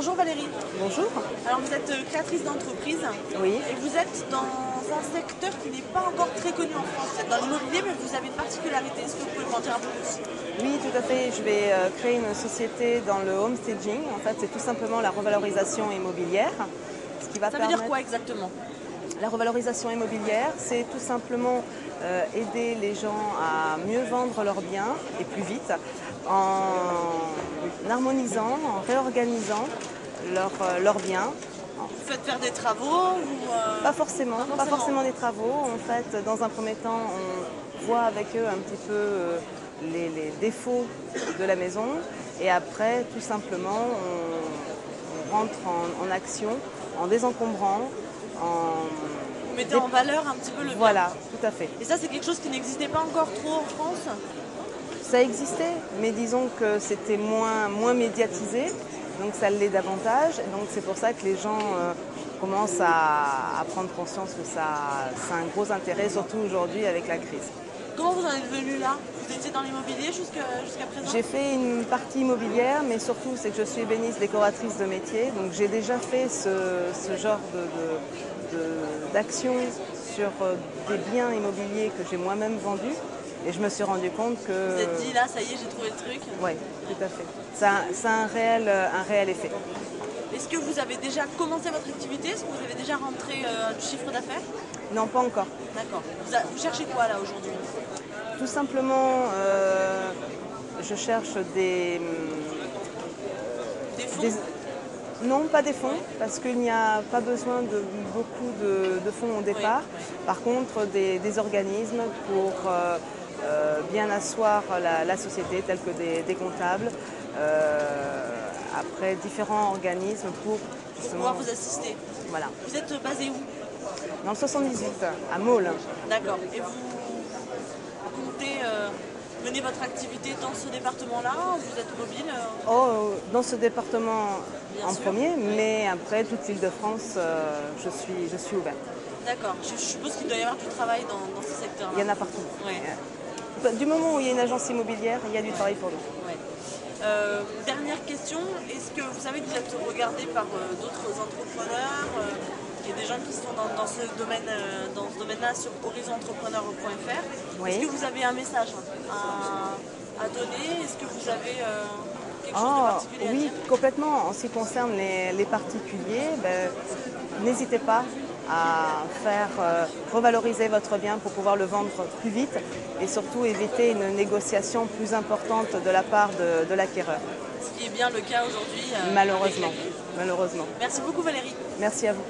Bonjour Valérie. Bonjour. Alors vous êtes créatrice d'entreprise. Oui. Et vous êtes dans un secteur qui n'est pas encore très connu en France. Vous êtes dans l'immobilier, mais vous avez une particularité. Est-ce que vous pouvez m'en dire un peu plus? Oui, tout à fait. Je vais créer une société dans le homestaging. En fait, c'est tout simplement la revalorisation immobilière. Ce qui va Ça veut dire quoi exactement? La revalorisation immobilière, c'est tout simplement aider les gens à mieux vendre leurs biens et plus vite en harmonisant, en réorganisant leurs biens. Vous faites faire des travaux ou Pas forcément des travaux. En fait, dans un premier temps, on voit avec eux un petit peu les défauts de la maison et après, tout simplement, on rentre en action en désencombrant, vous mettez en valeur un petit peu le bien. Voilà, tout à fait. Et ça, c'est quelque chose qui n'existait pas encore trop en France? Ça existait, mais disons que c'était moins médiatisé, donc ça l'est davantage. Donc c'est pour ça que les gens commencent à prendre conscience que ça a un gros intérêt, surtout aujourd'hui avec la crise. Comment vous en êtes venu là? Vous étiez dans l'immobilier jusqu'à présent? J'ai fait une partie immobilière, mais surtout c'est que je suis ébéniste décoratrice de métier, donc j'ai déjà fait ce genre d'action sur des biens immobiliers que j'ai moi-même vendus. Et je me suis rendu compte que... Vous êtes dit là, ça y est, j'ai trouvé le truc? Oui, tout à fait. Ça a un réel effet. Est-ce que vous avez déjà commencé votre activité? Est-ce que vous avez déjà rentré du chiffre d'affaires? Non, pas encore. D'accord. Vous cherchez quoi là aujourd'hui? Tout simplement, je cherche des fonds? Non, pas des fonds, parce qu'il n'y a pas besoin de beaucoup de fonds au départ. Oui. Par contre, des organismes pour bien asseoir la société, tels que des comptables. Après, différents organismes pour pouvoir vous assister. Voilà. Vous êtes basé où? Dans le 78, à Maule. D'accord. Et vous comptez mener votre activité dans ce département-là? Vous êtes mobile? Dans ce département Bien en sûr. premier, mais après toute l'Île-de-France, je suis ouverte. D'accord. Je suppose qu'il doit y avoir du travail dans ce secteur-là. Il y en a partout. Ouais. Du moment où il y a une agence immobilière, il y a du travail pour nous. Ouais. Dernière question, est-ce que vous savez que vous êtes regardé par d'autres entrepreneurs? Il y a des gens qui sont dans ce domaine-là sur horizonentrepreneur.fr. Oui. Est-ce que vous avez un message à donner? Est-ce que vous avez quelque chose de particulier à dire? Oui, complètement. En ce qui concerne les particuliers, n'hésitez pas à faire revaloriser votre bien pour pouvoir le vendre plus vite et surtout éviter une négociation plus importante de la part de l'acquéreur. Ce qui est bien le cas aujourd'hui. Malheureusement. Merci beaucoup Valérie. Merci à vous.